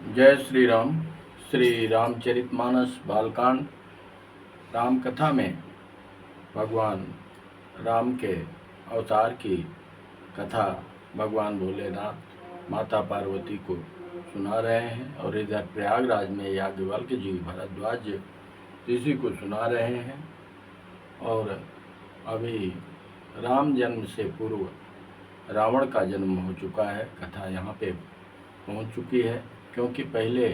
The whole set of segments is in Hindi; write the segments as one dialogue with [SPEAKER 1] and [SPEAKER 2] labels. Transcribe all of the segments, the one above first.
[SPEAKER 1] जय श्री राम। श्री रामचरितमानस बालकांड राम कथा में भगवान राम के अवतार की कथा भगवान भोलेनाथ माता पार्वती को सुना रहे हैं और इधर प्रयागराज में याज्ञवल्क्य जी भरद्वाज ऋषि को सुना रहे हैं। और अभी राम जन्म से पूर्व रावण का जन्म हो चुका है। कथा यहाँ पे पहुँच चुकी है, क्योंकि पहले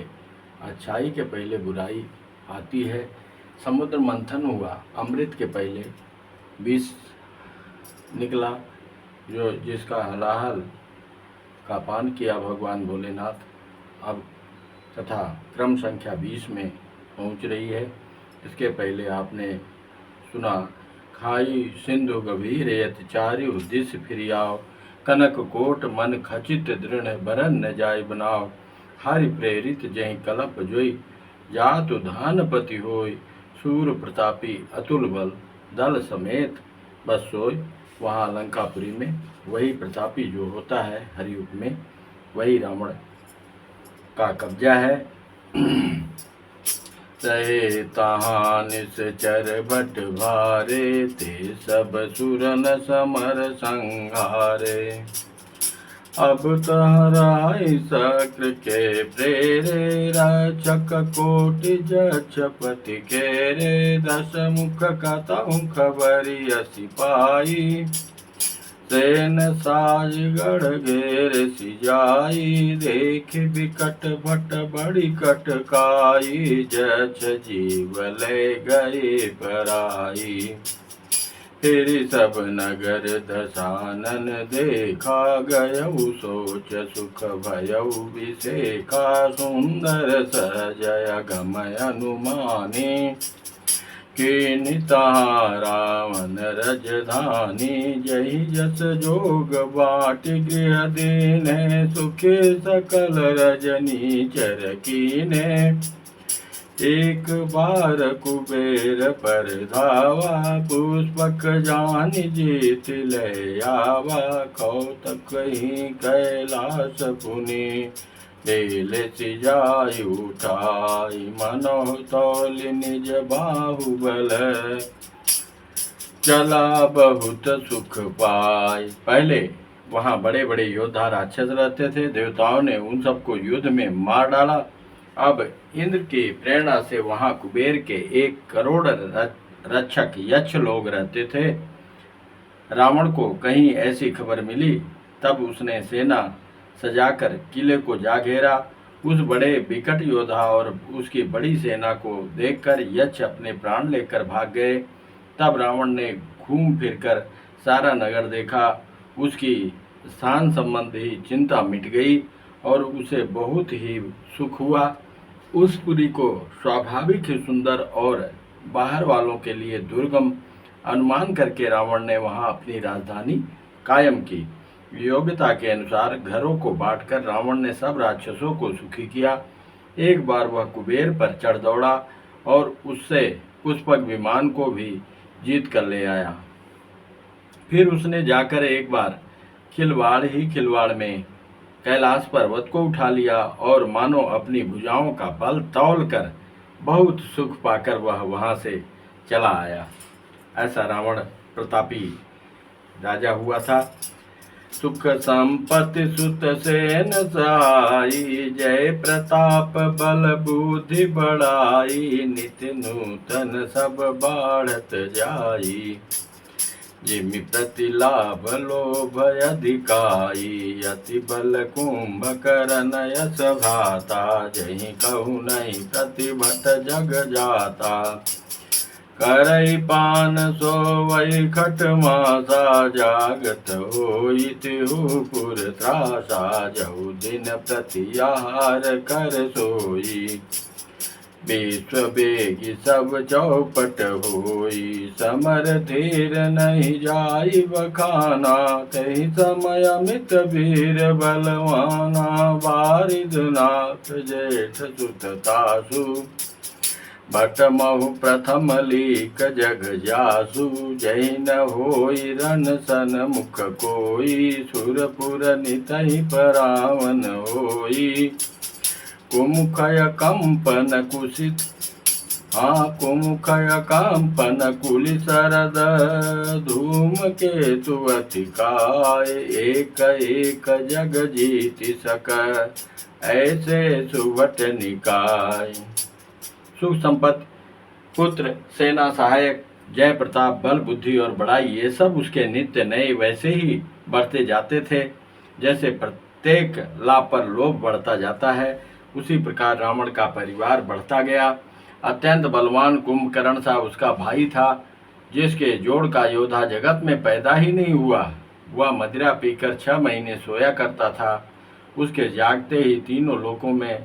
[SPEAKER 1] अच्छाई के पहले बुराई आती है। समुद्र मंथन हुआ, अमृत के पहले विष निकला, जो जिसका हलाहल का पान किया भगवान भोलेनाथ। अब कथा क्रम संख्या 20 में पहुंच रही है। इसके पहले आपने सुना, खाई सिंधु गभीर यति चारि दिस फिरियाव, कनक कोट मन खचित दृढ़ बरन न जाय बनाव, हरि प्रेरित जहि कलप जोई, जातु धानपति होय, सूर प्रतापी अतुल बल, दल समेत बस सोय। वहाँ लंकापुरी में वही प्रतापी जो होता है हरियुग में, वही रावण का कब्जा है। रहे तहाँ निश्चर भट भारे, ते सब सुरन समर संघारे, अब तहराई सक्र के प्रेरे, रक्षक कोटि जक्षपति केरे, दस मुख कतहु खबरी सिपाही, सेन साज गढ़ घेर सिजाई, देख बिकट भट बड़ी कटकाई, जक्ष जीव ले गए पराई, फिर सब नगर दशानन देखा, गयऊ सोच सुख भयऊ विषेखा, सुंदर सजय गमय अनुमानी, कीनि तहाँ रावण रजधानी, जहि जस जोग बाट गृह दीने, सुखे सकल रजनी चर कीने, एक बार कुबेर पर धावा, पुष्पक जान जीत ले आवा, कौतक ही कैलाश पुनि, बेल सिजाई उठाई, मनोह तौल निज बाहुबल, चला बहुत सुख पाई। पहले वहाँ बड़े बड़े योद्धा राक्षस रहते थे, देवताओं ने उन सबको युद्ध में मार डाला। अब इंद्र की प्रेरणा से वहाँ कुबेर के 1 करोड़ रक्षक यक्ष लोग रहते थे। रावण को कहीं ऐसी खबर मिली, तब उसने सेना सजाकर किले को जा घेरा। उस बड़े विकट योद्धा और उसकी बड़ी सेना को देखकर यक्ष अपने प्राण लेकर भाग गए। तब रावण ने घूम फिरकर सारा नगर देखा, उसकी स्थान संबंधी चिंता मिट गई और उसे बहुत ही सुख हुआ। उस पुरी को स्वाभाविक ही सुंदर और बाहर वालों के लिए दुर्गम अनुमान करके रावण ने वहां अपनी राजधानी कायम की। योग्यता के अनुसार घरों को बांटकर रावण ने सब राक्षसों को सुखी किया। एक बार वह कुबेर पर चढ़ दौड़ा और उससे पुष्पक विमान को भी जीत कर ले आया। फिर उसने जाकर एक बार खिलवाड़ ही खिलवाड़ में कैलाश पर्वत को उठा लिया और मानो अपनी भुजाओं का बल तौल कर बहुत सुख पाकर वह वहां से चला आया। ऐसा रावण प्रतापी राजा हुआ था। सुख संपत्ति सुत सेन सहाई, जय प्रताप बल बुद्धि बढ़ाई, नित्य नूतन सब बाढ़त जाई, जिमि प्रति लाभ लोभ अधिकाई, अति बल कुंभ करन यश भाता, जहि कहु नहीं प्रतिभट जग जाता, करई पान सोवई खट मासा, जागत होई तिहु पुर त्रासा, जहु दिन प्रति आहार कर सोई, विश्व बेगी सब चौपट होई, समर धीर नहीं जाई बखाना, तहि समय अमित वीर बलवाना, वारिधनाथ जेठ सुत तासु, भट महु प्रथम लीक जग जासु, जय न होई रण सन मुख कोई, सुरपुर नितहि परावन होई, कुमुखय कंपन कुसित, हाँ कुमुखय कंपन कुलि शरद धूम केतु अतिकाय, एक एक जग जीति सक ऐसे सुवट निकाय। सुख संपत्ति, पुत्र, सेना, सहायक, जय प्रताप, बल, बुद्धि और बड़ाई, ये सब उसके नित्य नए वैसे ही बढ़ते जाते थे जैसे प्रत्येक लाभ पर लोभ बढ़ता जाता है। उसी प्रकार रावण का परिवार बढ़ता गया। अत्यंत बलवान कुंभकर्ण सा उसका भाई था, जिसके जोड़ का योद्धा जगत में पैदा ही नहीं हुआ। वह मदिरा पीकर 6 महीने सोया करता था। उसके जागते ही तीनों लोकों में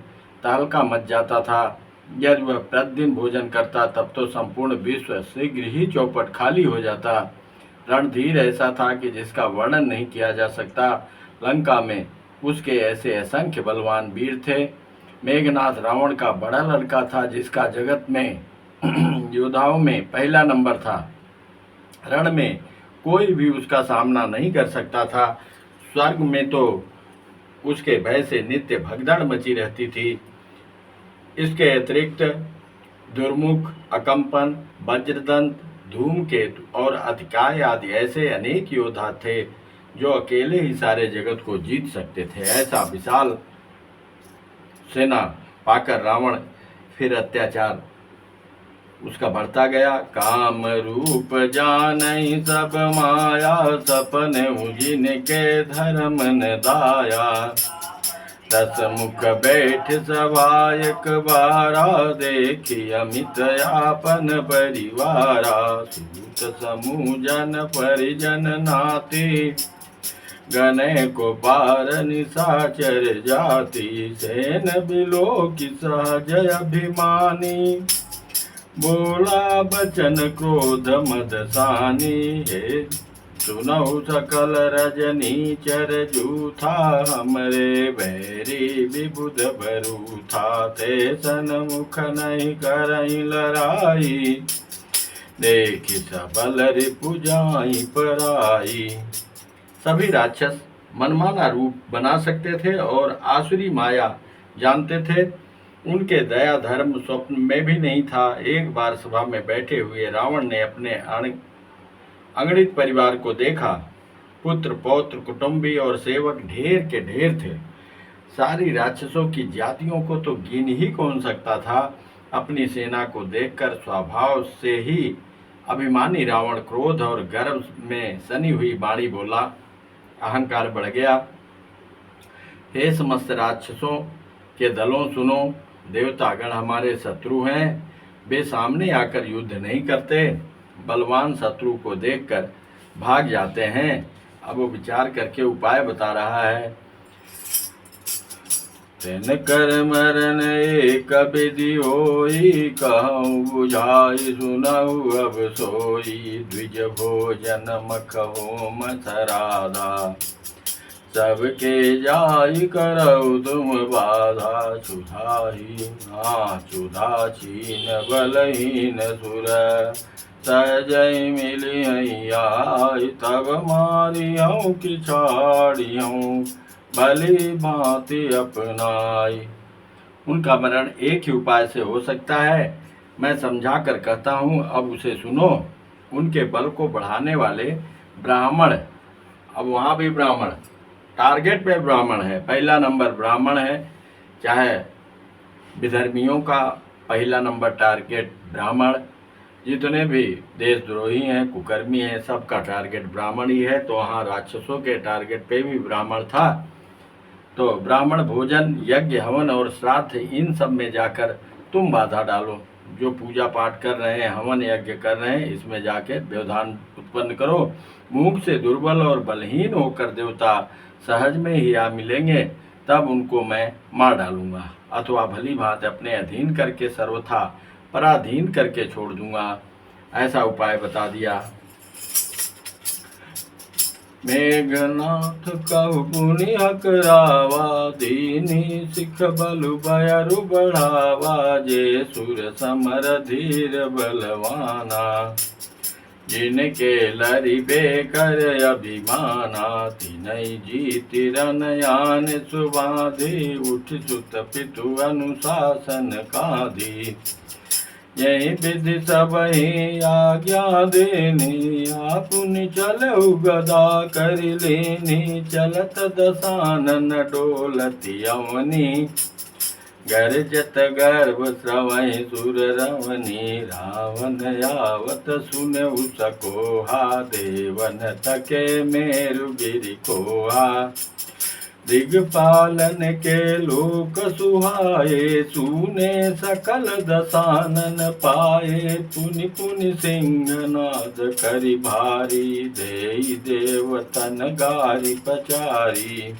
[SPEAKER 1] तहलका मच जाता था। यदि वह प्रतिदिन भोजन करता तब तो संपूर्ण विश्व शीघ्र ही चौपट खाली हो जाता। रणधीर ऐसा था कि जिसका वर्णन नहीं किया जा सकता। लंका में उसके ऐसे असंख्य बलवान वीर थे। मेघनाथ रावण का बड़ा लड़का था, जिसका जगत में योद्धाओं में पहला नंबर था। रण में कोई भी उसका सामना नहीं कर सकता था। स्वर्ग में तो उसके भय से नित्य भगदड़ मची रहती थी। इसके अतिरिक्त दुर्मुख, अकंपन, वज्रदंत, धूमकेतु और अतिकाय आदि ऐसे अनेक योद्धा थे जो अकेले ही सारे जगत को जीत सकते थे। ऐसा विशाल सेना पाकर रावण फिर अत्याचार उसका बढ़ता गया। काम रूप जानई सब माया, सपन उजिन के धर्म न दाया। 10 मुख बैठ सभायक बारा, देखी अमित आपन परिवारा। सूत समूह जन परिजन नाती, गणे को पार निशाचर जाति। सेन बिलो की सहज अभिमानी, बोला बचन क्रोध मदसानी। हे सुनहु सकल रजनी चर जूथा, हमरे बैरी विबुध भरूथा। ते सन्मुख नहीं करई लड़ाई, देखि सबल रिपु जाई पराई। सभी राक्षस मनमाना रूप बना सकते थे और आसुरी माया जानते थे। उनके दया धर्म स्वप्न में भी नहीं था। एक बार सभा में बैठे हुए रावण ने अपने अगणित परिवार को देखा। पुत्र, पौत्र, कुटुंबी और सेवक ढेर के ढेर थे। सारी राक्षसों की जातियों को तो गिन ही कौन सकता था। अपनी सेना को देखकर स्वभाव से ही अभिमानी रावण क्रोध और गर्व में सनी हुई वाणी बोला। अहंकार बढ़ गया। हे समस्त राक्षसों के दलों, सुनो, देवतागण हमारे शत्रु हैं। वे सामने आकर युद्ध नहीं करते, बलवान शत्रु को देखकर भाग जाते हैं। अब वो विचार करके उपाय बता रहा है। तेन कर मरन एक विधि होई, कहूँ बुझाई सुनऊ अब सोई। द्विज भोजन मख होम सराधा, सबके जाई करऊ तुम बाधा। चुधाही चुधा छीन बलहीन सुर, सजय मिली आई। तब मारियऊ कि छाड़ियऊ, भली भांति अपनाई। उनका मरण एक ही उपाय से हो सकता है, मैं समझा कर कहता हूँ, अब उसे सुनो। उनके बल को बढ़ाने वाले ब्राह्मण, अब वहाँ भी ब्राह्मण, टारगेट पे ब्राह्मण है, पहला नंबर ब्राह्मण है। चाहे विधर्मियों का पहला नंबर टारगेट ब्राह्मण, जितने भी देशद्रोही हैं, कुकर्मी हैं, सबका टारगेट ब्राह्मण ही है। तो वहाँ राक्षसों के टारगेट पे भी ब्राह्मण था। तो ब्राह्मण भोजन, यज्ञ, हवन और श्राद्ध, इन सब में जाकर तुम बाधा डालो। जो पूजा पाठ कर रहे हैं, हवन यज्ञ कर रहे हैं, इसमें जाके व्यवधान उत्पन्न करो। मुख से दुर्बल और बलहीन होकर देवता सहज में ही आ मिलेंगे, तब उनको मैं मार डालूंगा, अथवा भली भांति अपने अधीन करके सर्वथा पराधीन करके छोड़ दूंगा। ऐसा उपाय बता दिया। मेघनाथ कहु पुनि करावा, दीनी सिख बलु बयरु बढ़ावा। जे सुर समर धीर बलवाना, जिनके लरिबे कर अभिमाना, तिनहि जीति रनयान सुबाधि, उठ सुत पितु अनुशासन काधी। यही विधि सबहि आज्ञा देनी, आपुनि चलऊ गदा कर लेनी। चलत दसानन डोलति अवनी, गर्जत गर्भ श्रवहि सुर रवनी। रावण आवत सुनऊ सकोहा, देवन तके मेरु गिरि कोहा। दिग्पालन के लोक सुहाए, सूने सकल दसानन पाए। पुनि पुनि सिंहनाद करि भारी, देई देवतन गारि पचारी।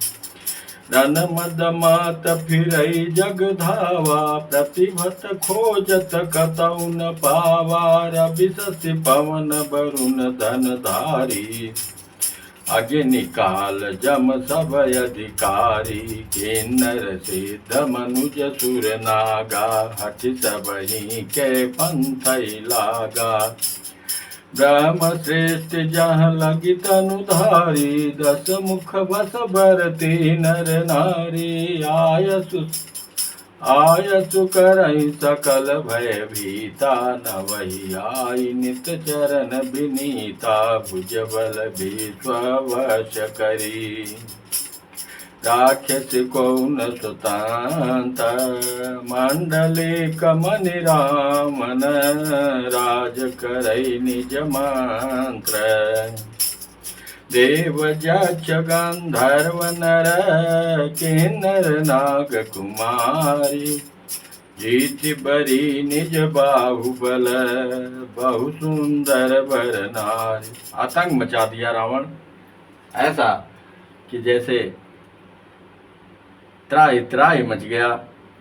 [SPEAKER 1] रन मद मात फिरई जग धावा, प्रतिभत खोजत कतौ न पावा। रवि शशि पवन वरुण धन धारी, अग्नि काल जम सब अधिकारी। किन्नर सिद्ध मनुज सुर नागा, हठ सबहि के पंथई लागा। ब्रह्म श्रेष्ठ जहाँ लगी तनुधारी, दस मुख बस भरती नर नारी। आयसु करहि सकल भय भीता, नवहि आई नित चरण विनीता। भुजबल विश्व वश करी, राक्षस को न सुतांत। मंडले कमनि रामन, राज करई निज मंत्र। देव जक्ष गंधर्व नर, किन्नर नाग कुमारी। जीत बरी निज बाहुबल, बहु सुंदर वर नारी। आतंक मचा दिया रावण, ऐसा कि जैसे त्राहि त्राहि मच गया।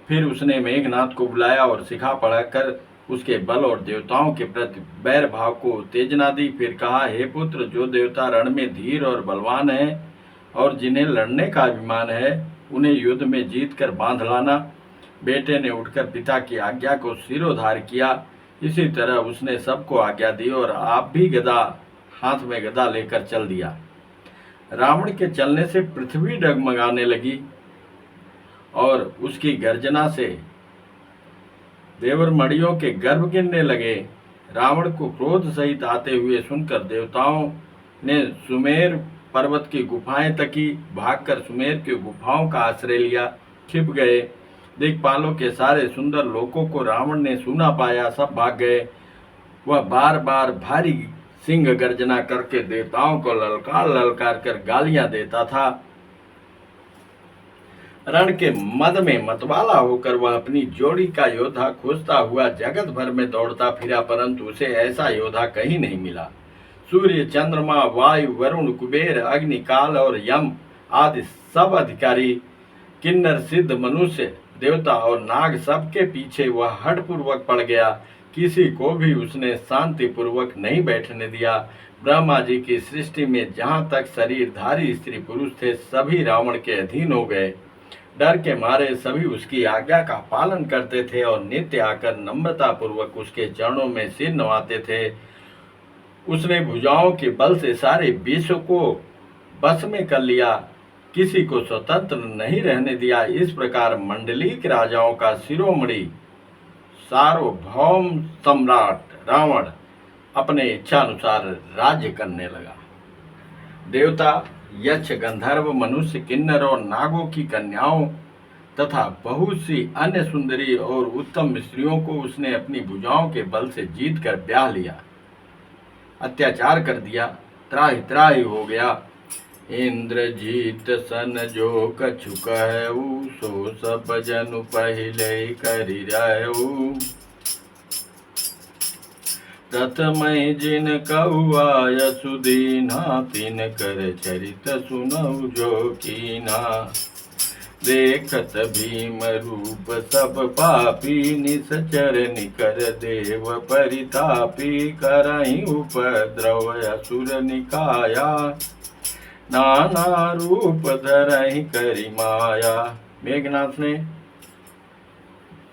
[SPEAKER 1] फिर उसने मेघनाथ को बुलाया और शिखा पढ़ाकर उसके बल और देवताओं के प्रति बैर भाव को उत्तेजना दी। फिर कहा, हे पुत्र, जो देवता रण में धीर और बलवान है और जिन्हें लड़ने का अभिमान है, उन्हें युद्ध में जीत कर बांध लाना। बेटे ने उठकर पिता की आज्ञा को सिरोधार किया। इसी तरह उसने सबको आज्ञा दी और आप भी गदा हाथ में गदा लेकर चल दिया। रावण के चलने से पृथ्वी डगमगाने लगी और उसकी गर्जना से देवर मड़ियों के गर्भ गिरने लगे। रावण को क्रोध सहित आते हुए सुनकर देवताओं ने सुमेर पर्वत की गुफाएं तकी। भागकर सुमेर की गुफाओं का आश्रय लिया, छिप गए। दिक्पालों के सारे सुंदर लोकों को रावण ने सुना पाया, सब भाग गए। वह बार बार भारी सिंह गर्जना करके देवताओं को ललकार ललकार कर गालियां देता था। रण के मद में मतवाला होकर वह अपनी जोड़ी का योद्धा खोजता हुआ जगत भर में दौड़ता फिरा, परंतु उसे ऐसा योद्धा कहीं नहीं मिला। सूर्य, चंद्रमा, वायु, वरुण, कुबेर, अग्नि, काल और यम आदि सब अधिकारी, किन्नर, सिद्ध, मनुष्य, देवता और नाग सबके पीछे वह हठपूर्वक पड़ गया। किसी को भी उसने शांति पूर्वक नहीं बैठने दिया। ब्रह्मा जी की सृष्टि में जहाँ तक शरीरधारी स्त्री पुरुष थे, सभी रावण के अधीन हो गए। डर के मारे सभी उसकी आज्ञा का पालन करते थे और नित्य आकर नम्रता पूर्वक उसके चरणों में सिर नवाते थे। उसने भुजाओं के बल से सारे विश्व को बस में कर लिया, किसी को स्वतंत्र नहीं रहने दिया। इस प्रकार मंडलीक राजाओं का शिरोमणि सार्वभौम सम्राट रावण अपने इच्छानुसार राज्य करने लगा। देवता, यक्ष, गंधर्व, मनुष्य, किन्नर और नागों की कन्याओं तथा बहुत सी अन्य सुंदरी और उत्तम स्त्रियों को उसने अपनी भुजाओं के बल से जीत कर ब्याह लिया, अत्याचार कर दिया, त्राहि त्राहि हो गया। इंद्रजीत सन जो कछु कहऊ, सो सब जनु पहिले करि रहऊ। प्रथमहि जिन कहुआ यशुदीना, तिन कर चरित सुनऊ जो कीना। देखत भीम रूप सब पापी, निश्चर निकर देव परितापी। करहि उपद्रव असुर निकाया, नाना रूप धरहि करि माया। मेघनाथ ने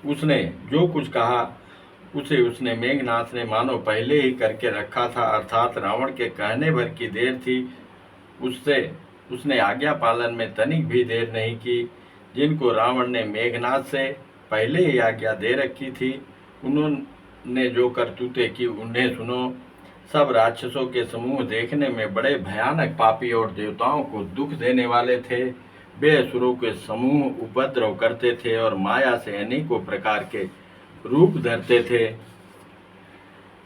[SPEAKER 1] उसने जो कुछ कहा उसे उसने मेघनाथ ने मानो पहले ही करके रखा था, अर्थात रावण के कहने भर की देर थी। उससे उसने आज्ञा पालन में तनिक भी देर नहीं की। जिनको रावण ने मेघनाथ से पहले ही आज्ञा दे रखी थी, उन्होंने जो करतूतें की उन्हें सुनो। सब राक्षसों के समूह देखने में बड़े भयानक, पापी और देवताओं को दुख देने वाले थे। वे असुरों के समूह उपद्रव करते थे और माया से अनेकों प्रकार के रूप धरते थे।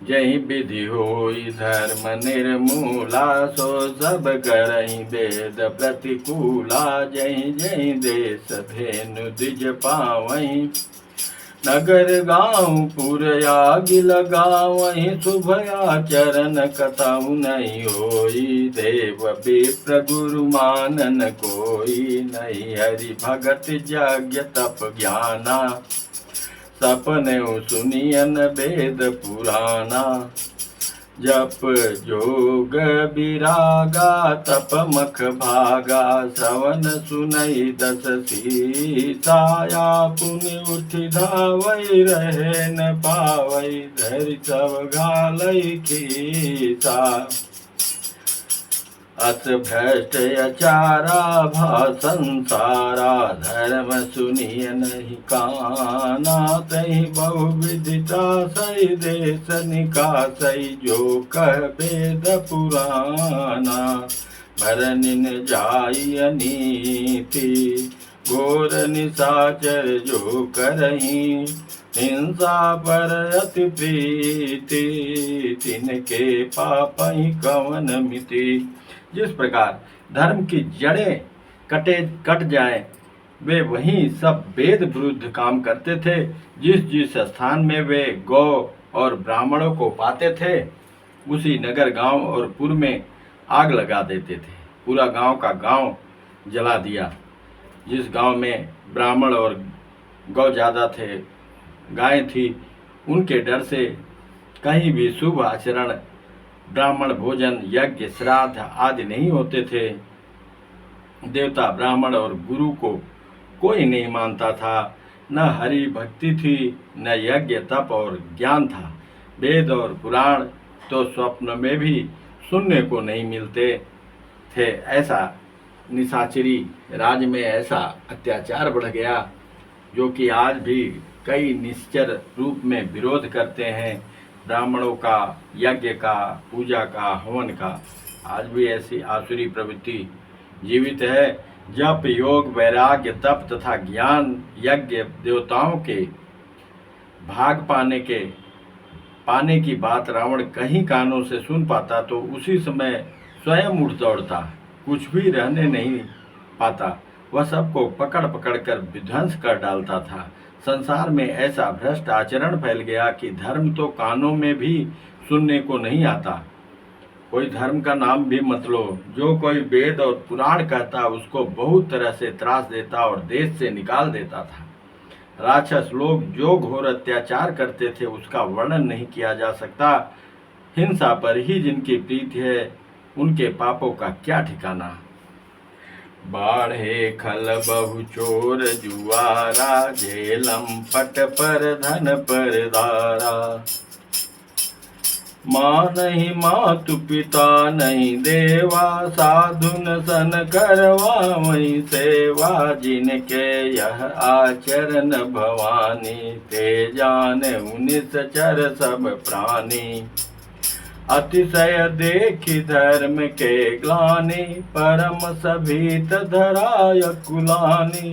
[SPEAKER 1] जहि विधि होई धर्म निर्मूला, सो सब करहि वेद प्रतिकूला। जहि जहि देश धेनु द्विज पावहीं, नगर गाँव पुर आग लगावहीं। शुभ आचरण कतहु नहीं होई, देव विप्र गुरु मानन कोई। नहीं हरि भगत यज्ञ तप ज्ञाना, सपने सुनियन वेद पुराना। जप जोग विरागा, तप मख भागा। श्रवण सुनई दस सीताया, पुनि उठि धावै रहे न पावै। धरि सब घालै खीसा, अस भ्रष्ट अचारा भा संसारा। धर्म सुनिय नहीं काना, तहि बहुविधि त्रासै देश निकासै। जो कह वेद पुराना, भरनिन जाई अनीति। घोर निशाचर जो करहीं, हिंसा पर अति प्रीति। तिनके पापहि कवन मिति। जिस प्रकार धर्म की जड़ें कट जाएं, वे वहीं सब वेद विरुद्ध काम करते थे। जिस जिस स्थान में वे गौ और ब्राह्मणों को पाते थे, उसी नगर, गांव और पुर में आग लगा देते थे। पूरा गांव का गांव जला दिया। जिस गांव में ब्राह्मण और गौ ज़्यादा थे, गायें थी, उनके डर से कहीं भी शुभ आचरण, ब्राह्मण भोजन, यज्ञ, श्राद्ध आदि नहीं होते थे। देवता, ब्राह्मण और गुरु को कोई नहीं मानता था। न हरि भक्ति थी, न यज्ञ, तप और ज्ञान था। वेद और पुराण तो स्वप्न में भी सुनने को नहीं मिलते थे। ऐसा निशाचरी राज में ऐसा अत्याचार बढ़ गया, जो कि आज भी कई निश्चर रूप में विरोध करते हैं। ब्राह्मणों का, यज्ञ का, पूजा का, हवन का आज भी ऐसी आसुरी प्रवृत्ति जीवित है। जप, योग, वैराग्य, तप तथा ज्ञान, यज्ञ, देवताओं के भाग पाने की बात रावण कहीं कानों से सुन पाता तो उसी समय स्वयं उठ दौड़ता, कुछ भी रहने नहीं पाता। वह सबको पकड़ पकड़ कर विध्वंस कर डालता था। संसार में ऐसा भ्रष्ट आचरण फैल गया कि धर्म तो कानों में भी सुनने को नहीं आता। कोई धर्म का नाम भी मत लो। जो कोई वेद और पुराण कहता, उसको बहुत तरह से त्रास देता और देश से निकाल देता था। राक्षस लोग जो घोर अत्याचार करते थे, उसका वर्णन नहीं किया जा सकता। हिंसा पर ही जिनकी प्रीति है, उनके पापों का क्या ठिकाना। बाढ़े खल बहु चोर जुआरा, झेलम पट पर धन पर दारा। माँ नहीं मातु पिता नहीं देवा, साधुन सन करवा वही सेवा। जिनके यह आचरण भवानी, ते जाने 19 चर सब प्राणी। अतिशय देखी धर्म के ग्लानि, परम सभीत धराय कुलानि।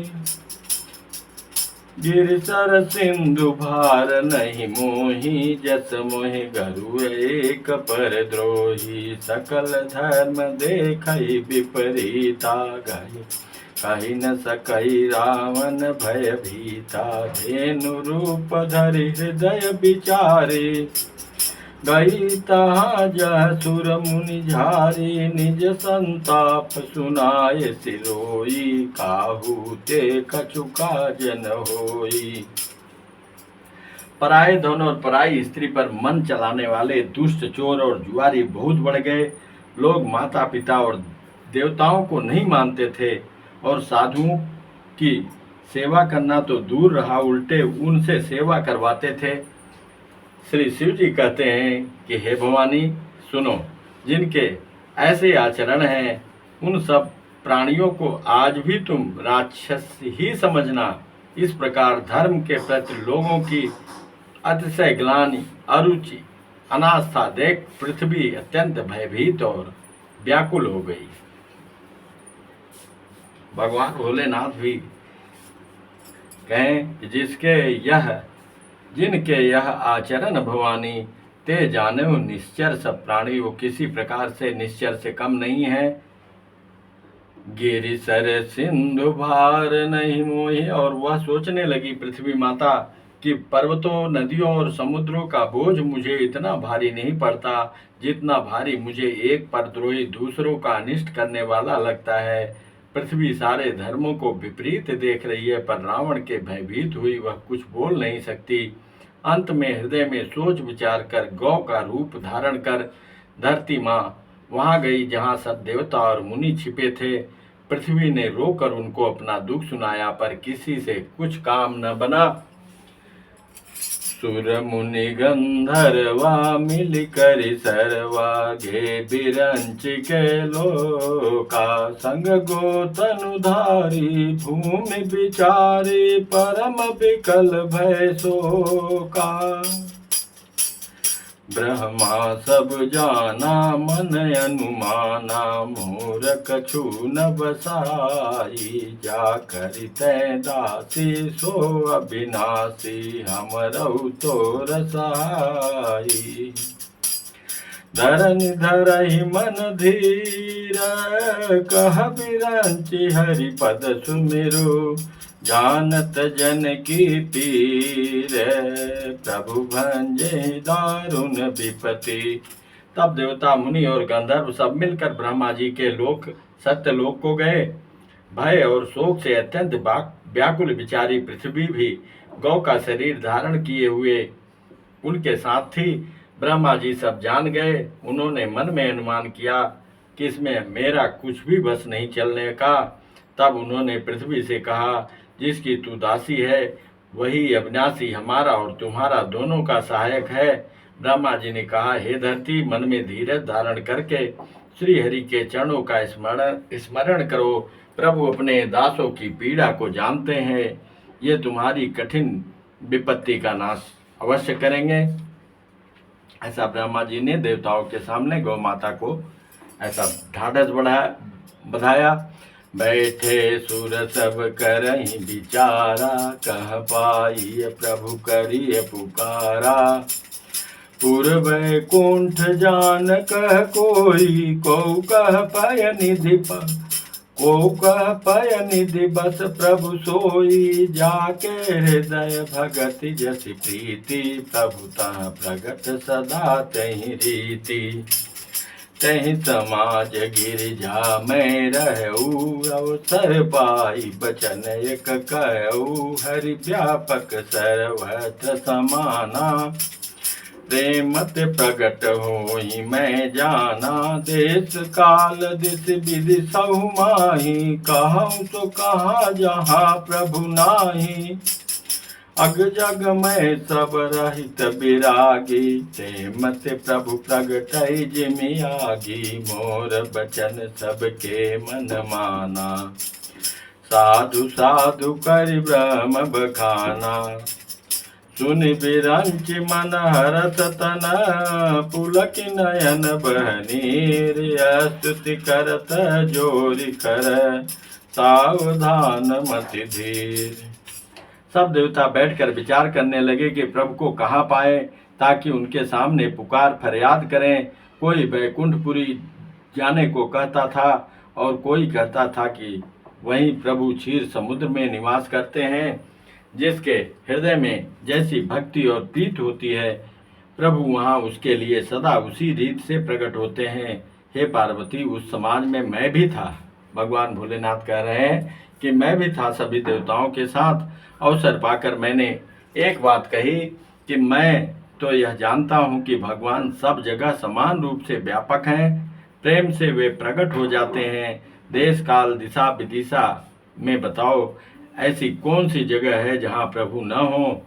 [SPEAKER 1] गिरिसर सिंधु भार नहीं मोही, जस मोहि गरु एक पर द्रोही। सकल धर्म देखई विपरीता, कही न सकई रावण भय भीता। धेनु रूप धरि हृदय विचारे, गई तहाँ जह सुर मुनि झारी। निज संताप सुनाए सिरोई, काहू ते कछु काजन होई। पराये धन और पराई स्त्री पर मन चलाने वाले दुष्ट, चोर और जुआरी बहुत बढ़ गए। लोग माता पिता और देवताओं को नहीं मानते थे और साधुओं की सेवा करना तो दूर रहा, उल्टे उनसे सेवा करवाते थे। श्री शिव जी कहते हैं कि हे भवानी सुनो, जिनके ऐसे आचरण हैं उन सब प्राणियों को आज भी तुम राक्षस ही समझना। इस प्रकार धर्म के प्रति लोगों की अतिशय ग्लानि, अरुचि, अनास्था देख पृथ्वी अत्यंत भयभीत और व्याकुल हो गई। भगवान भोलेनाथ भी कहें कि जिनके यह आचरण भवानी, ते जाने निश्चर सब प्राणी, वो किसी प्रकार से निश्चर से कम नहीं है। गिरि सर सिंधु भार नहीं मोहि, और वह सोचने लगी पृथ्वी माता कि पर्वतों, नदियों और समुद्रों का बोझ मुझे इतना भारी नहीं पड़ता जितना भारी मुझे एक परद्रोही दूसरों का अनिष्ट करने वाला लगता है। पृथ्वी सारे धर्मों को विपरीत देख रही है, पर रावण के भयभीत हुई वह कुछ बोल नहीं सकती। अंत में हृदय में सोच विचार कर गौ का रूप धारण कर धरती माँ वहां गई जहां सब देवता और मुनि छिपे थे। पृथ्वी ने रोकर उनको अपना दुख सुनाया, पर किसी से कुछ काम न बना। सुर मुनि गंधर्वा मिलकर सरवा, गे बिरंच के लोका, संग गोतनुधारी भूमि विचारी, परम विकल भय शोका। ब्रह्मा सब जाना मन अनुमाना, मोर कछु न बसाई, जा करितै दासी सो अविनाशी, हमरहु तोर सहाई। धरन धरहि मन धीर, कह बिरंचि हरि पद सुमिरु, जानत जन की पीर, प्रभु भंजे दारुण विपति। तब देवता, मुनि और गंधर्व सब मिलकर ब्रह्मा जी के लोक सत्यलोक को गए। भय और शोक से अत्यंत व्याकुल विचारी पृथ्वी भी गौ का शरीर धारण किए हुए उनके साथ थी। ब्रह्मा जी सब जान गए। उन्होंने मन में अनुमान किया कि इसमें मेरा कुछ भी बस नहीं चलने का। तब उन्होंने पृथ्वी से कहा, जिसकी तू दासी है वही अविनाशी हमारा और तुम्हारा दोनों का सहायक है। ब्रह्मा जी ने कहा, हे धरती, मन में धीरज धारण करके श्री हरि के चरणों का स्मरण करो। प्रभु अपने दासों की पीड़ा को जानते हैं, ये तुम्हारी कठिन विपत्ति का नाश अवश्य करेंगे। ऐसा ब्रह्मा जी ने देवताओं के सामने गौ माता को ऐसा ढाढ़स बधाया। बैठे सुर सब करहि विचारा, कह पाई प्रभु करिय पुकारा। पूर्व कुंठ जान कह कोई, को कह पय निधि को कह पय निधि बस प्रभु सोई, जाके हृदय भगति जस प्रीति, प्रभु तह प्रगट सदा तहि रीति। तहि समाज गिरिजा में रहऊ, अवसर पाई बचन एक कहऊ, हरि व्यापक सर्वत्र समाना, प्रेमत प्रगट होई मैं जाना। देश काल दिस विधि सहु माही, कहूँ तो कहाँ जहाँ प्रभु नाही। अग जग में सब रहित विरागी, ते मत प्रभु प्रगटै जिमि आगी। मोर बचन सबके मन माना, साधु साधु कर ब्रह्म बखाना। सुन बिरंच मन हरत तन, पुलक नयन बहनीर, स्तुति करत जोरि कर, सावधान मति धीर। सब देवता बैठकर विचार करने लगे कि प्रभु को कहाँ पाए ताकि उनके सामने पुकार फरियाद करें। कोई वैकुंठपुरी जाने को कहता था और कोई कहता था कि वहीं प्रभु क्षीर समुद्र में निवास करते हैं। जिसके हृदय में जैसी भक्ति और प्रीत होती है, प्रभु वहाँ उसके लिए सदा उसी रीत से प्रकट होते हैं। हे पार्वती, उस समाज में मैं भी था। भगवान भोलेनाथ कह रहे हैं कि मैं भी था सभी देवताओं के साथ। अवसर पाकर मैंने एक बात कही कि मैं तो यह जानता हूँ कि भगवान सब जगह समान रूप से व्यापक हैं। प्रेम से वे प्रकट हो जाते हैं। देश काल दिशा विदिशा में बताओ ऐसी कौन सी जगह है जहाँ प्रभु न हो।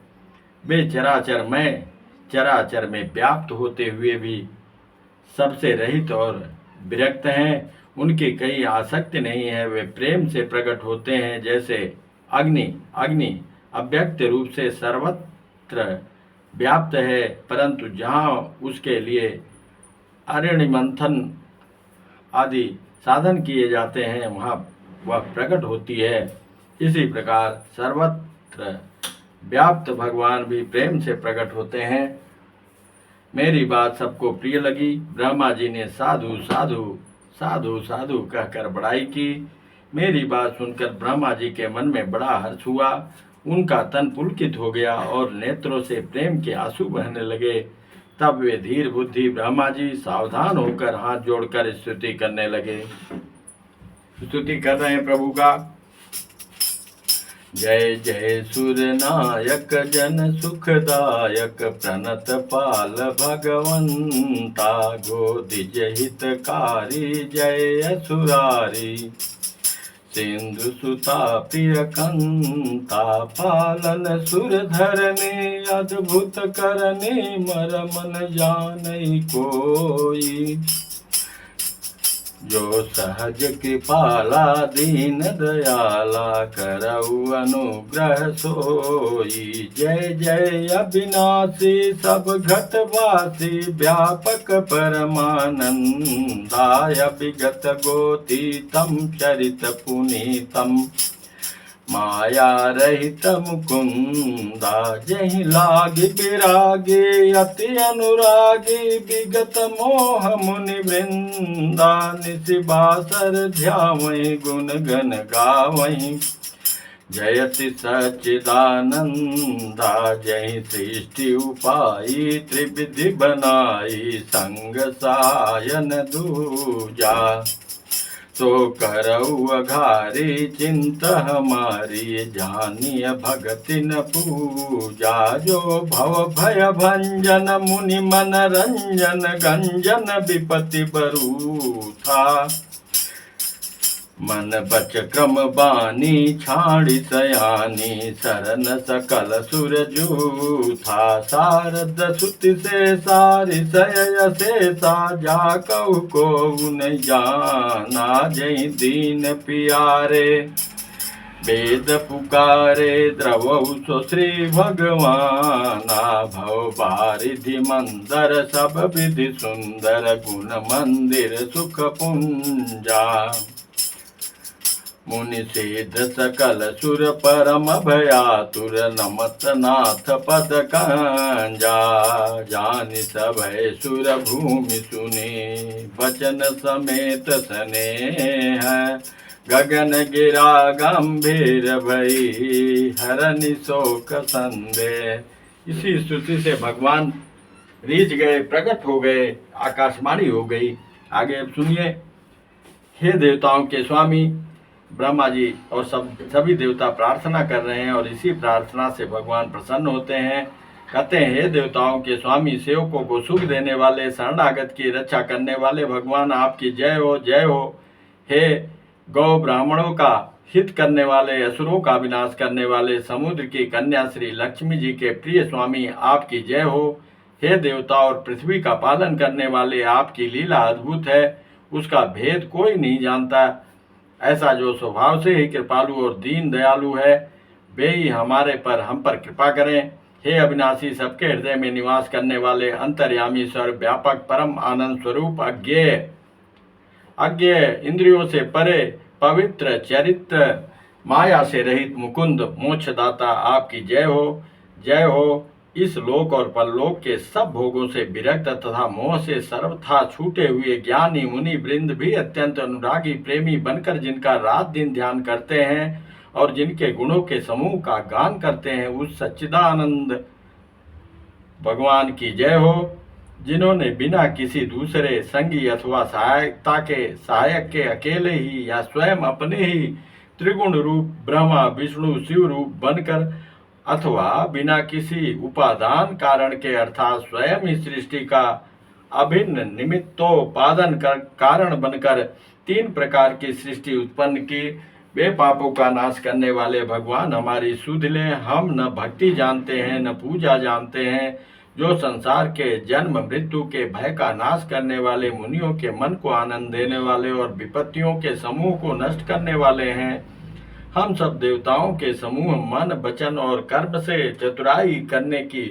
[SPEAKER 1] वे चराचर मैं चराचर में व्याप्त होते हुए भी सबसे रहित और विरक्त हैं। उनकी कई आसक्ति नहीं है, वे प्रेम से प्रकट होते हैं। जैसे अग्नि अग्नि अव्यक्त रूप से सर्वत्र व्याप्त है, परंतु जहाँ उसके लिए अरण्य मंथन आदि साधन किए जाते हैं वहाँ वह प्रकट होती है। इसी प्रकार सर्वत्र व्याप्त भगवान भी प्रेम से प्रकट होते हैं। मेरी बात सबको प्रिय लगी। ब्रह्मा जी ने साधु साधु साधु साधु कहकर बड़ाई की। मेरी बात सुनकर ब्रह्मा जी के मन में बड़ा हर्ष हुआ। उनका तन पुलकित हो गया और नेत्रों से प्रेम के आंसू बहने लगे। तब वे धीर बुद्धि ब्रह्मा जी सावधान होकर हाथ जोड़कर स्तुति करने लगे। स्तुति कर रहे हैं प्रभु का। जय जय सुर नायक जन सुखदायक प्रणत पाल भगवंता गोदिज हितकारी जय असुरारी सिंधु सुता प्रिय कंता पालन सुर धरने अद्भुत करने मर मन जानई कोई जो सहज कृपाला दीन दयाला करऊ अनुग्रह सोई जय जय अविनाशी सब घटवासी व्यापक परमानंदाय विगत गोतीतम चरित पुनीतम माया रहित मुकुंदा जहि लागे विरागे अति अनुरागे विगत मोह मुनि वृंदा निशिबासर ध्यावहि गुण गण गावहि जयति सच्चिदानंदा जहि सृष्टि उपाई त्रिविधि बनाई संग सायन दूजा तो करऊ अघारी चिंत हमारी जानिय भगति न पूजा जो भव भय भंजन मुनि मन रंजन गंजन विपति बरू था मन बच क्रम बानी छाड़ी सयानी सरन सकल सुरजू था सारद सुति से सारि सय से साजा कहु को उन जाना जय दीन पियारे वेद पुकारे द्रवौ सो श्री भगवाना भव बारिधि मंदर सब विधि सुंदर गुण मंदिर सुख पुंजा मुनि सिद्ध सकल सुर परम भयातुर नमत नाथ पद कांजा जानि सभय सुर भूमि सुने वचन समेत स्नेह गगन गिरा गंभीर भई हरनि शोक संदेह। इसी स्तुति से भगवान रीझ गए, प्रकट हो गए, आकाशवाणी हो गई। आगे अब सुनिए। हे देवताओं के स्वामी ब्रह्मा जी और सभी देवता प्रार्थना कर रहे हैं और इसी प्रार्थना से भगवान प्रसन्न होते हैं। कहते हैं, हे देवताओं के स्वामी, सेवकों को सुख देने वाले, शरणागत की रक्षा करने वाले भगवान आपकी जय हो, जय हो। हे गौ ब्राह्मणों का हित करने वाले, असुरों का विनाश करने वाले, समुद्र की कन्या श्री लक्ष्मी जी के प्रिय स्वामी आपकी जय हो। हे देवता और पृथ्वी का पालन करने वाले, आपकी लीला अद्भुत है, उसका भेद कोई नहीं जानता। ऐसा जो स्वभाव से ही कृपालु और दीन दयालु है, वे ही हम पर कृपा करें। हे अविनाशी, सबके हृदय में निवास करने वाले, अंतर्यामी, सर्वव्यापक, परम आनंद स्वरूप, अज्ञेय, इंद्रियों से परे, पवित्र चरित्र, माया से रहित मुकुंद, मोक्षदाता आपकी जय हो, जय हो। इस लोक और परलोक के सब भोगों से विरक्त तथा मोह से सर्वथा छूटे हुए ज्ञानी मुनि वृंद भी अत्यंत अनुरागी प्रेमी बनकर जिनका रात दिन ध्यान करते हैं और जिनके गुणों के समूह का गान करते हैं, उस सच्चिदानंद भगवान की जय हो, जिन्होंने बिना किसी दूसरे संगी अथवा सहायक के अकेले ही या स्वयं अपने ही त्रिगुण रूप ब्रह्मा विष्णु शिव रूप बनकर अथवा बिना किसी उपादान कारण के अर्थात स्वयं ही सृष्टि का अभिन्न निमित्तोपादन कारण बनकर 3 प्रकार की सृष्टि उत्पन्न की। वे पापों का नाश करने वाले भगवान हमारी सुध लें। हम न भक्ति जानते हैं, न पूजा जानते हैं, जो संसार के जन्म मृत्यु के भय का नाश करने वाले, मुनियों के मन को आनंद देने वाले और विपत्तियों के समूह को नष्ट करने वाले हैं। हम सब देवताओं के समूह मन, वचन और कर्म से चतुराई करने की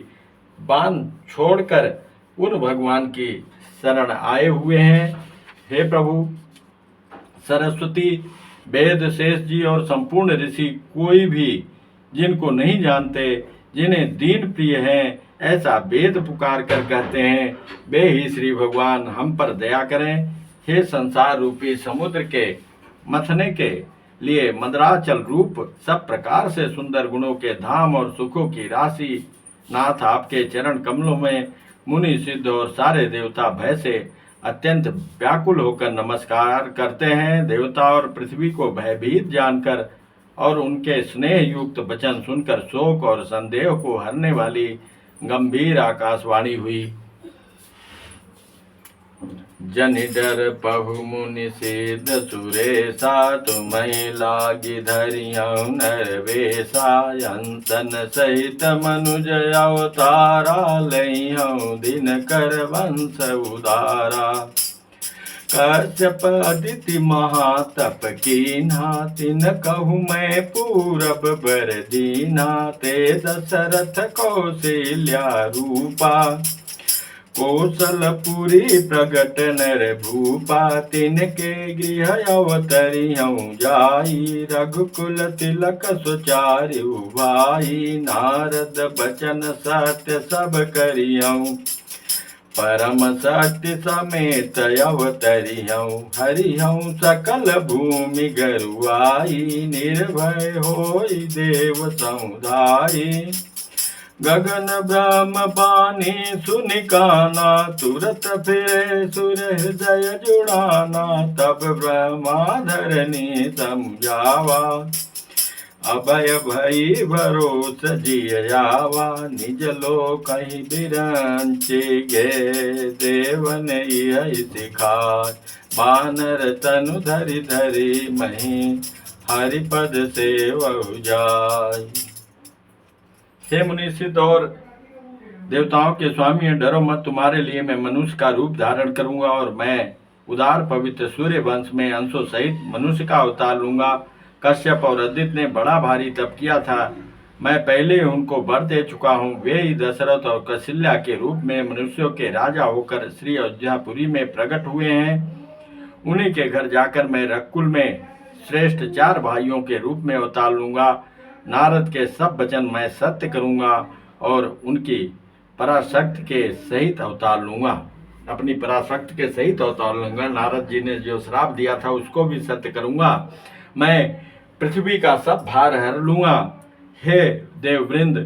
[SPEAKER 1] बान छोड़कर उन भगवान की शरण आए हुए हैं। हे प्रभु, सरस्वती, वेद, शेष जी और संपूर्ण ऋषि कोई भी जिनको नहीं जानते, जिन्हें दीन प्रिय हैं, ऐसा वेद पुकार कर कहते हैं, वे ही श्री भगवान हम पर दया करें। हे संसार रूपी समुद्र के मथने के लिए मदराचल रूप सब प्रकार से सुंदर गुणों के धाम और सुखों की राशि, नाथ आपके चरण कमलों में मुनि, सिद्ध और सारे देवता भय से अत्यंत व्याकुल होकर नमस्कार करते हैं। देवता और पृथ्वी को भयभीत जानकर और उनके स्नेह युक्त वचन सुनकर शोक और संदेह को हरने वाली गंभीर आकाशवाणी हुई। जनि डर पहु मुनि सिद्ध सुरेशा, तुम्हें लागी धरियौ नरवेशा। अंसन सहित मनुज अवतारा, लइहौ दिनकर वंश उदारा। कश्यप अदिति महातप कीन्हा, तिन कहूँ मैं पूरब बर दीना। ते दशरथ कौशल्या रूपा, कौशलपुरी प्रगट नर भूपा। तिनके गृह अवतरियौ जाई, रघुकुल तिलक सुचारु भाई। नारद बचन सत्य सब करियौ, परम शक्ति समेत अवतरियौ। हरियौ सकल भूमि गरुआई, निर्भय होई देव समुदायी। गगन ब्रह्म बानी सुनिकाना, तुरत फिरे सुर हृदय जुड़ाना। तब ब्रह्मा धरनी समझावा, अभय भई भरोस जियावा। निज लोक ही बिरंचे गे, देवन यही सिखाय। बानर तनु धरि धरि मही, हरिपद सेवहु जाय। हे मुनि, सिद्ध और देवताओं के स्वामी, डरो मत, तुम्हारे लिए मैं मनुष्य का रूप धारण करूंगा और मैं उदार पवित्र सूर्य वंश में अंशों सहित मनुष्य का अवतार लूंगा। कश्यप और अदिति ने बड़ा भारी तप किया था, मैं पहले ही उनको वर दे चुका हूँ। वे ही दशरथ और कौशल्या के रूप में मनुष्यों के राजा होकर श्री अयोध्यापुरी में प्रकट हुए हैं। उन्हीं के घर जाकर मैं रघुकुल में श्रेष्ठ 4 भाइयों के रूप में अवतार लूंगा। नारद के सब वचन मैं सत्य करूंगा और उनकी पराशक्ति के सहित अवतार लूंगा, अपनी पराशक्ति के सहित अवतार लूंगा। नारद जी ने जो श्राप दिया था उसको भी सत्य करूंगा। मैं पृथ्वी का सब भार हर लूंगा। हे देववृंद,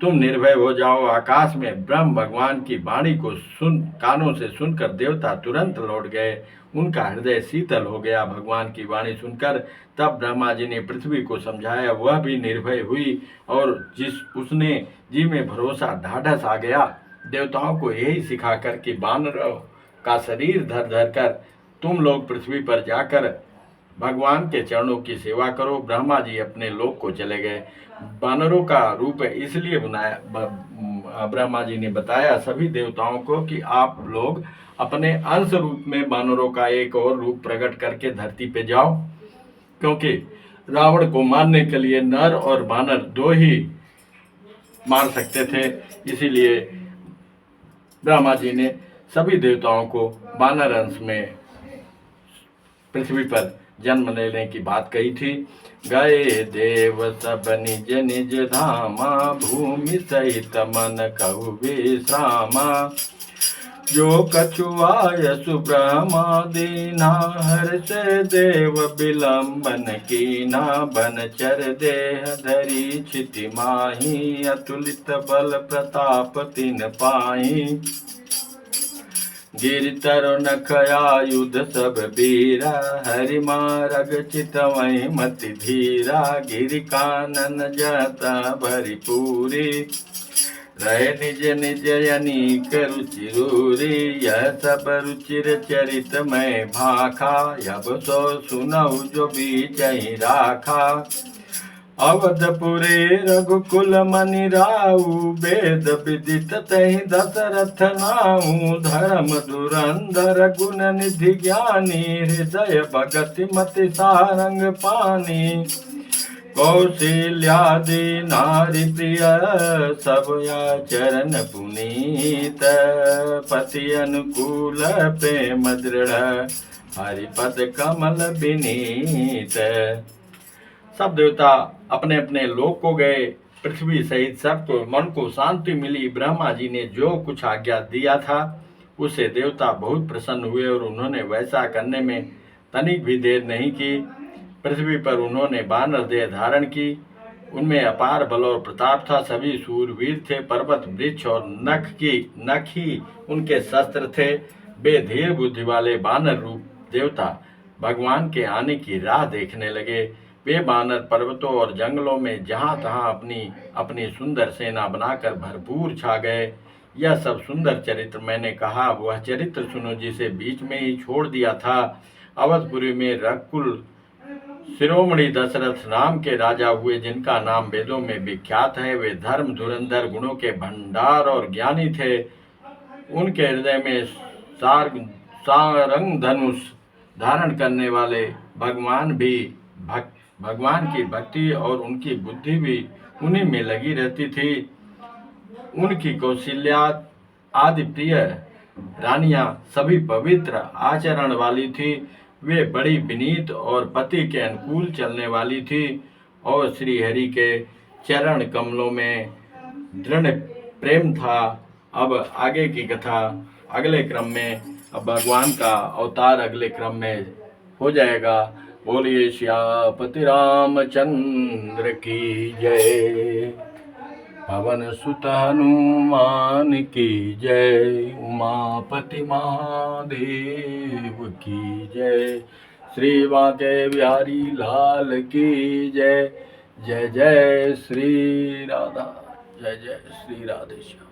[SPEAKER 1] तुम निर्भय हो जाओ। आकाश में ब्रह्म भगवान की वाणी को कानों से सुनकर देवता तुरंत लौट गए। उनका हृदय शीतल हो गया भगवान की वाणी सुनकर। तब ब्रह्मा जी ने पृथ्वी को समझाया, वह भी निर्भय हुई और उसने जी में भरोसा ढाढ़स आ गया। देवताओं को यही सिखाकर कि बानरों का शरीर धर धर कर तुम लोग पृथ्वी पर जाकर भगवान के चरणों की सेवा करो। ब्रह्मा जी अपने लोक को चले गए। बानरों का रूप इसलिए बनाया, ब्रह्मा जी ने बताया सभी देवताओं को कि आप लोग अपने अंश रूप में बानरों का एक और रूप प्रकट करके धरती पे जाओ, क्योंकि रावण को मारने के लिए नर और बानर 2 ही मार सकते थे। इसीलिए ब्रह्मा जी ने सभी देवताओं को बानर अंश में पृथ्वी पर जन्म लेने की बात कही थी। गए देव सब निज निज धामा, भूमि सहित मन कहु विश्रामा। जो कछुआय सुब्रह्मा दीना, हर्ष देव विलंबन कीना। बनचर देह धरी क्षिति माही, अतुलित बल प्रताप तिन पाही। गिर तरु नख आयुध सब बीरा, हरि मारग चितवहि मति धीरा। गिर कानन जता भरिपूरी, रहे निज निज अनीक रुचि रूरी। यह सब रुचिर चरित मैं भाखा, अब सो सुनऊ जो बीच ही राखा। अवधपुरे रघुकुल मनि राउ, वेद विदित तहि दशरथ नाऊ। धर्म धुरंधर गुण निधि ज्ञानी, हृदय भगति मति सारंग पानी। कौशल्यादि नारी प्रिय, सब चरण पुनीत। पति अनुकूल प्रेम दृढ़, हरिपद कमल विनीत। सब देवता अपने अपने लोक को गए। पृथ्वी सहित सबको मन को शांति मिली। ब्रह्मा जी ने जो कुछ आज्ञा दिया था उससे देवता बहुत प्रसन्न हुए और उन्होंने वैसा करने में तनिक भी देर नहीं की। पृथ्वी पर उन्होंने वानर देह धारण की। उनमें अपार बल और प्रताप था। सभी सूरवीर थे। पर्वत वृक्ष और नख ही उनके शस्त्र थे। वे धीर बुद्धि वाले वानर रूप देवता भगवान के आने की राह देखने लगे। वे वानर पर्वतों और जंगलों में जहाँ तहाँ अपनी अपनी सुंदर सेना बनाकर भरपूर छा गए। यह सब सुंदर चरित्र मैंने कहा, वह चरित्र सुनो जिसे बीच में ही छोड़ दिया था। अवधपुरी में रघुकुल शिरोमणि दशरथ नाम के राजा हुए, जिनका नाम वेदों में विख्यात है। वे धर्म धुरंधर गुणों के भंडार और ज्ञानी थे। उनके हृदय में सारंग धनुष धारण करने वाले भगवान की भक्ति और उनकी बुद्धि भी उन्हीं में लगी रहती थी। उनकी कौशल्या आदि प्रिय रानियां सभी पवित्र आचरण वाली थी। वे बड़ी विनीत और पति के अनुकूल चलने वाली थी और श्री हरि के चरण कमलों में दृढ़ प्रेम था। अब आगे की कथा अगले क्रम में, अब भगवान का अवतार अगले क्रम में हो जाएगा। बोलिए श्यापति रामचंद्र की जय। पवन सुत हनुमान की जय। उमापति महादेव की जय। श्री बांके बिहारी लाल की जय। जय जय श्री राधा, जय जय श्री राधेश्याम।